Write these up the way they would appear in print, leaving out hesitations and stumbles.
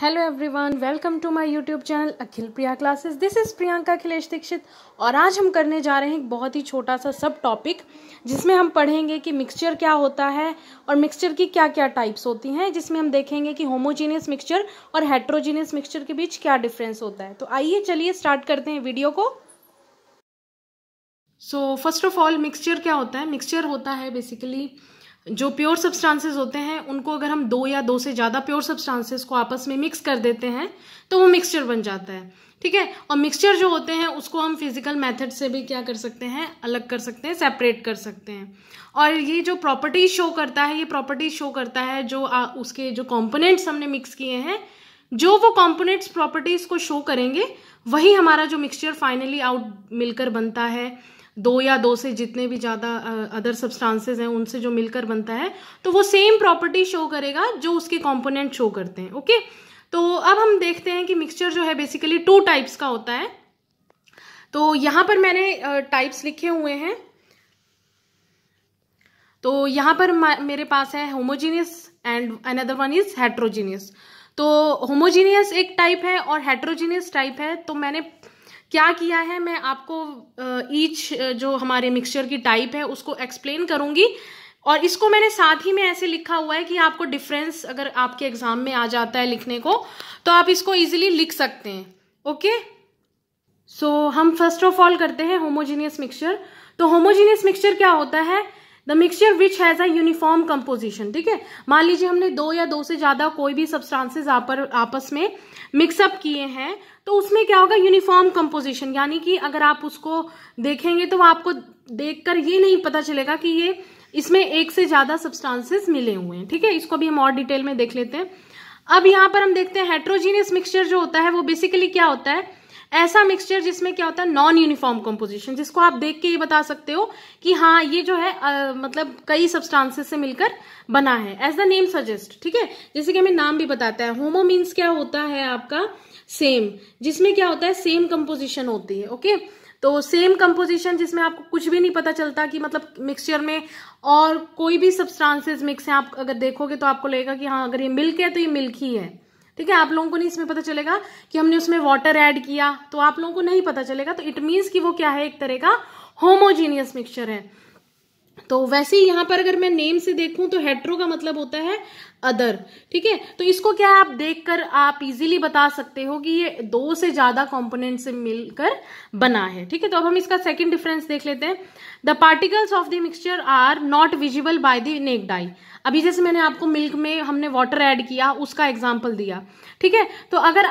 Hello everyone, welcome to my YouTube channel Akhil Priya classes. This is Priyanka Akhilesh Dixit और आज हम करने जा रहे हैं एक बहुत ही छोटा सा सब टॉपिक जिसमें हम पढ़ेंगे कि मिक्सचर क्या होता है और मिक्सचर की क्या क्या टाइप्स होती हैं, जिसमें हम देखेंगे कि होमोजीनियस मिक्सचर और हेट्रोजीनियस मिक्सचर के बीच क्या डिफरेंस होता है। तो आइए चलिए स्टार्ट करते हैं वीडियो को। So first of all mixture क्या होता है? मिक्सचर होता है बेसिकली जो प्योर सब्सटेंसेस होते हैं उनको अगर हम दो या दो से ज़्यादा प्योर सब्सटेंसेस को आपस में मिक्स कर देते हैं तो वो मिक्सचर बन जाता है। ठीक है। और मिक्सचर जो होते हैं उसको हम फिजिकल मेथड से भी क्या कर सकते हैं, अलग कर सकते हैं, सेपरेट कर सकते हैं। और ये जो प्रॉपर्टीज शो करता है, ये प्रॉपर्टीज शो करता है जो उसके जो कॉम्पोनेंट्स हमने मिक्स किए हैं, जो वो कॉम्पोनेंट्स प्रॉपर्टीज को शो करेंगे वही हमारा जो मिक्सचर फाइनली आउट मिलकर बनता है। दो या दो से जितने भी ज़्यादा अदर सब्सटेंसेस हैं उनसे जो मिलकर बनता है तो वो सेम प्रॉपर्टी शो करेगा जो उसके कंपोनेंट शो करते हैं। ओके, तो अब हम देखते हैं कि मिक्सचर जो है बेसिकली टू टाइप्स का होता है। तो यहाँ पर मैंने टाइप्स लिखे हुए हैं। तो यहाँ पर मेरे पास है homogeneous and another one is heterogeneous. तो होमोजीनियस एक टाइप है और हेट्रोजीनियस टाइप है। तो मैंने क्या किया है, मैं आपको ईच जो हमारे मिक्सचर की टाइप है उसको एक्सप्लेन करूंगी और इसको मैंने साथ ही में ऐसे लिखा हुआ है कि आपको डिफरेंस अगर आपके एग्जाम में आ जाता है लिखने को तो आप इसको इजीली लिख सकते हैं। ओके, सो हम फर्स्ट ऑफ ऑल करते हैं होमोजीनियस मिक्सचर। तो होमोजीनियस मिक्सचर क्या होता है? The mixture which has a uniform composition. ठीक है, मान लीजिए हमने दो या दो से ज्यादा कोई भी सब्सटेंसेस आपस में मिक्सअप किए हैं तो उसमें क्या होगा, यूनिफॉर्म कंपोजिशन। यानी कि अगर आप उसको देखेंगे तो आपको देखकर ये नहीं पता चलेगा कि ये इसमें एक से ज्यादा सब्सटेंसेस मिले हुए हैं। ठीक है, इसको भी हम और डिटेल में देख लेते हैं। अब यहाँ पर हम देखते हैं हेट्रोजीनियस मिक्सचर जो होता है वो बेसिकली क्या होता है, ऐसा मिक्सचर जिसमें क्या होता है, नॉन यूनिफॉर्म कंपोजिशन, जिसको आप देख के ये बता सकते हो कि हाँ ये जो है मतलब कई सब्सटेंसेस से मिलकर बना है, एज द नेम सजेस्ट। ठीक है, जैसे कि हमें नाम भी बताता है। होमो मीन्स क्या होता है आपका, सेम, जिसमें क्या होता है, सेम कंपोजिशन होती है। ओके, तो सेम कंपोजिशन जिसमें आपको कुछ भी नहीं पता चलता कि मतलब मिक्सचर में और कोई भी सब्सटेंसेस मिक्स है। आप अगर देखोगे तो आपको लगेगा कि हाँ अगर ये मिल्क है तो ये मिल्क ही है। ठीक है, आप लोगों को नहीं इसमें पता चलेगा कि हमने उसमें वाटर ऐड किया, तो आप लोगों को नहीं पता चलेगा। तो इट मीन्स कि वो क्या है, एक तरह का होमोजीनियस मिक्सचर है। तो वैसे ही यहाँ पर अगर मैं नेम से देखूं तो हेट्रो का मतलब होता है अदर। ठीक है, तो इसको क्या आप देखकर आप इजीली बता सकते हो कि ये दो से ज्यादा कंपोनेंट से मिलकर बना है। ठीक है, तो अब हम इसका सेकंड डिफरेंस देख लेते हैं। The particles of the mixture are not visible by the naked eye. अभी जैसे मैंने आपको मिल्क में हमने वाटर ऐड किया उसका एग्जाम्पल दिया। ठीक है, तो अगर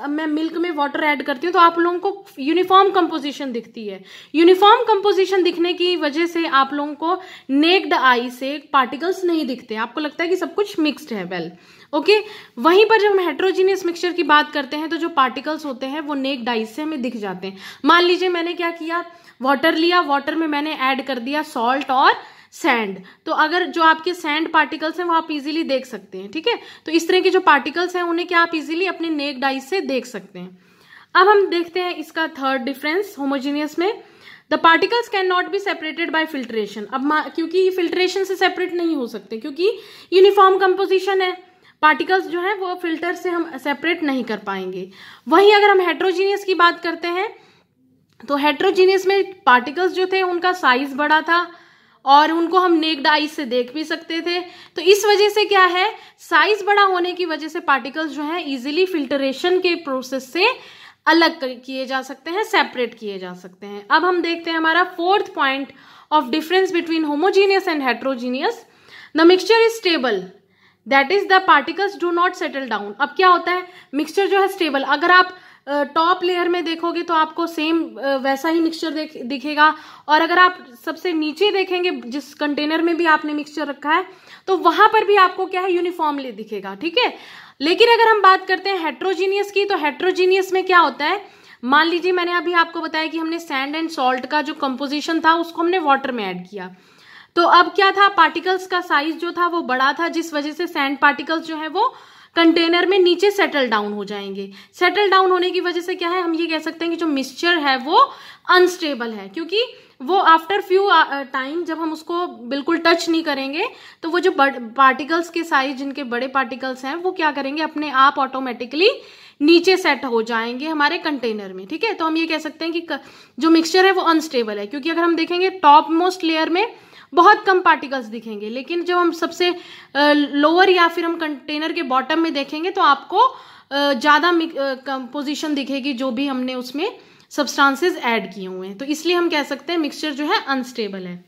मैं मिल्क में वाटर ऐड करती हूँ तो आप लोगों को यूनिफॉर्म कंपोजिशन दिखती है। यूनिफॉर्म कंपोजिशन दिखने की वजह से आप लोगों को नेक्ड आई से पार्टिकल्स नहीं दिखते, आपको लगता है कि सब कुछ मिक्स्ड है। वेल ओके, वहीं पर जब हम हेट्रोजीनियस मिक्सचर की बात करते हैं तो जो पार्टिकल्स होते हैं वो नेक्ड आई से हमें दिख जाते हैं। मान लीजिए मैंने क्या किया, वाटर लिया, वाटर में मैंने ऐड कर दिया सॉल्ट और सैंड, तो अगर जो आपके सैंड पार्टिकल्स हैं वो आप इजीली देख सकते हैं। ठीक है, तो इस तरह के जो पार्टिकल्स हैं उन्हें क्या आप इजीली अपने नेक्ड आई से देख सकते हैं। अब हम देखते हैं इसका थर्ड डिफरेंस होमोजीनियस में। The particles can not be separated by filtration. अब क्योंकि फिल्ट्रेशन से सेपरेट नहीं हो सकते क्योंकि यूनिफॉर्म कंपोजिशन है, पार्टिकल्स जो है वो फिल्टर से हम सेपरेट नहीं कर पाएंगे। वहीं अगर हम हेट्रोजीनियस की बात करते हैं तो हेट्रोजीनियस में पार्टिकल्स जो थे उनका साइज बड़ा था और उनको हम नेक्ड आई से देख भी सकते थे। तो इस वजह से क्या है, साइज बड़ा होने की वजह से पार्टिकल्स जो है इजीली फिल्टरेशन के प्रोसेस से अलग किए जा सकते हैं, सेपरेट किए जा सकते हैं। अब हम देखते हैं हमारा fourth point of difference between homogeneous and heterogeneous. The mixture is stable, that is the particles do not settle down. अब क्या होता है, मिक्सचर जो है स्टेबल, अगर आप टॉप लेयर में देखोगे तो आपको सेम वैसा ही मिक्सचर दिखेगा और अगर आप सबसे नीचे देखेंगे जिस कंटेनर में भी आपने मिक्सचर रखा है तो वहां पर भी आपको क्या है, यूनिफॉर्मली दिखेगा। ठीक है, लेकिन अगर हम बात करते हैं हेट्रोजीनियस की तो हेट्रोजीनियस में क्या होता है, मान लीजिए मैंने अभी आपको बताया कि हमने सैंड एंड सॉल्ट का जो कंपोजिशन था उसको हमने वाटर में ऐड किया, तो अब क्या था, पार्टिकल्स का साइज जो था वो बड़ा था जिस वजह से सैंड पार्टिकल्स जो है वो कंटेनर में नीचे सेटल डाउन हो जाएंगे। सेटल डाउन होने की वजह से क्या है, हम ये कह सकते हैं कि जो मिक्सचर है वो अनस्टेबल है, क्योंकि वो आफ्टर फ्यू टाइम जब हम उसको बिल्कुल टच नहीं करेंगे तो वो जो पार्टिकल्स के साइज, जिनके बड़े पार्टिकल्स हैं, वो क्या करेंगे, अपने आप ऑटोमेटिकली नीचे सेट हो जाएंगे हमारे कंटेनर में। ठीक है, तो हम ये कह सकते हैं कि जो मिक्सचर है वो अनस्टेबल है, क्योंकि अगर हम देखेंगे टॉप मोस्ट लेयर में बहुत कम पार्टिकल्स दिखेंगे, लेकिन जब हम सबसे लोअर या फिर हम कंटेनर के बॉटम में देखेंगे तो आपको ज़्यादा कंपोजिशन दिखेगी, जो भी हमने उसमें सब्सटेंसेस ऐड किए हुए हैं। तो इसलिए हम कह सकते हैं मिक्सचर जो है अनस्टेबल है।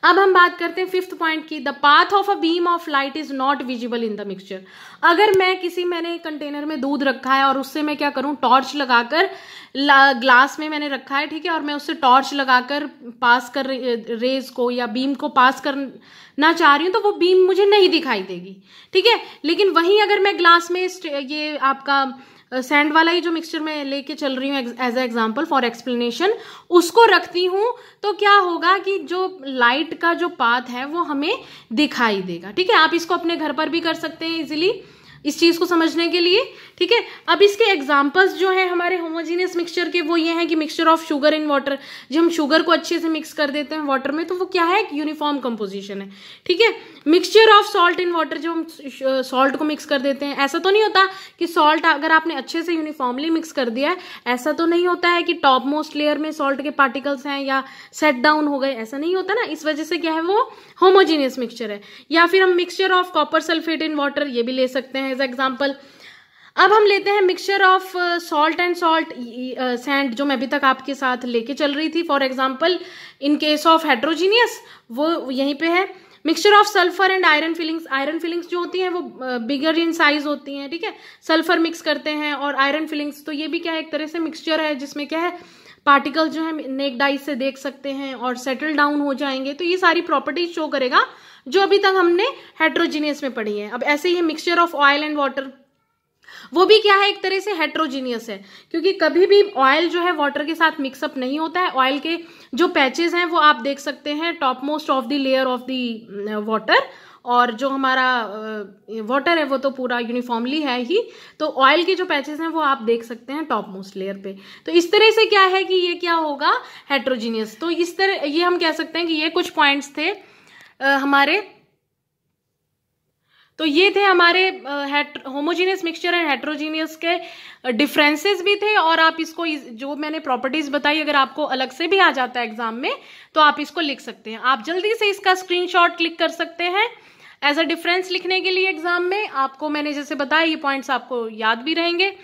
अब हम बात करते हैं फिफ्थ पॉइंट की, the path of a beam of light is not visible in the mixture. अगर मैंने कंटेनर में दूध रखा है और उससे मैं क्या करूं, टॉर्च लगाकर, ग्लास में मैंने रखा है, ठीक है, और मैं उससे टॉर्च लगाकर पास कर रेज को या बीम को पास करना चाह रही हूं, तो वो बीम मुझे नहीं दिखाई देगी। ठीक है, लेकिन वहीं अगर मैं ग्लास में ये आपका सैंड वाला ही जो मिक्सचर मैं लेके चल रही हूँ as a example for explanation, उसको रखती हूँ, तो क्या होगा कि जो लाइट का जो पाथ है वो हमें दिखाई देगा। ठीक है, आप इसको अपने घर पर भी कर सकते हैं इजीली इस चीज को समझने के लिए। ठीक है, अब इसके एग्जांपल्स जो है हमारे होमोजीनियस मिक्सचर के, वो ये हैं कि mixture of sugar in water, जब हम शुगर को अच्छे से मिक्स कर देते हैं वाटर में तो वो क्या है, यूनिफॉर्म कंपोजिशन है। ठीक है, mixture of salt in water, जब हम सॉल्ट को मिक्स कर देते हैं, ऐसा तो नहीं होता कि सॉल्ट अगर आपने अच्छे से यूनिफॉर्मली मिक्स कर दिया है, ऐसा तो नहीं होता है कि टॉप मोस्ट लेयर में सॉल्ट के पार्टिकल्स हैं या सेट डाउन हो गए, ऐसा नहीं होता ना। इस वजह से क्या है, वो होमोजीनियस मिक्सचर है। या फिर हम mixture of copper sulphate in water, ये भी ले सकते हैं एज एग्जाम्पल। अब हम लेते हैं mixture of salt and salt sand, जो मैं अभी तक आपके साथ लेके चल रही थी। For example in case of heterogeneous वो यहीं पे है। Mixture of sulphur and iron filings, iron filings जो होती हैं वो बिगर इन साइज होती हैं। ठीक है, सल्फर मिक्स करते हैं और आयरन फिलिंग्स, तो ये भी क्या है, एक तरह से मिक्सचर है जिसमें क्या है, पार्टिकल्स जो है नेक डाइस से देख सकते हैं और सेटल डाउन हो जाएंगे। तो ये सारी प्रॉपर्टीज शो करेगा जो अभी तक हमने हेट्रोजीनियस में पढ़ी है। अब ऐसे ही mixture of oil and water, वो भी क्या है, एक तरह से हेट्रोजीनियस है, क्योंकि कभी भी ऑयल जो है वाटर के साथ मिक्सअप नहीं होता है। ऑयल के जो पैचेस हैं वो आप देख सकते हैं top most of the layer of the water, और जो हमारा वाटर है वो तो पूरा यूनिफॉर्मली है ही, तो ऑयल के जो पैचेस हैं वो आप देख सकते हैं टॉप मोस्ट लेयर पे। तो इस तरह से क्या है कि ये क्या होगा, हेट्रोजीनियस। तो इस तरह ये हम कह सकते हैं कि ये कुछ पॉइंट्स थे हमारे, तो ये थे हमारे होमोजीनियस मिक्सचर एंड हेट्रोजीनियस के डिफरेंसेस भी थे। और आप इसको जो मैंने प्रॉपर्टीज बताई, अगर आपको अलग से भी आ जाता है एग्जाम में तो आप इसको लिख सकते हैं। आप जल्दी से इसका स्क्रीनशॉट क्लिक कर सकते हैं एज अ डिफरेंस लिखने के लिए एग्जाम में। आपको मैंने जैसे बताया ये पॉइंट्स आपको याद भी रहेंगे।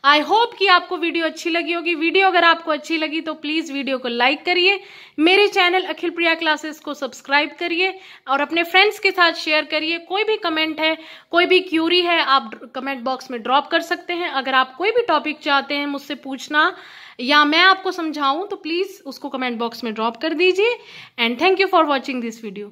आई होप कि आपको वीडियो अच्छी लगी होगी। वीडियो अगर आपको अच्छी लगी तो प्लीज वीडियो को लाइक करिए, मेरे चैनल अखिल प्रिया क्लासेस को सब्सक्राइब करिए और अपने फ्रेंड्स के साथ शेयर करिए। कोई भी कमेंट है, कोई भी क्यूरी है, आप कमेंट बॉक्स में ड्रॉप कर सकते हैं। अगर आप कोई भी टॉपिक चाहते हैं मुझसे पूछना या मैं आपको समझाऊं तो प्लीज उसको कमेंट बॉक्स में ड्रॉप कर दीजिए। And thank you for watching this video.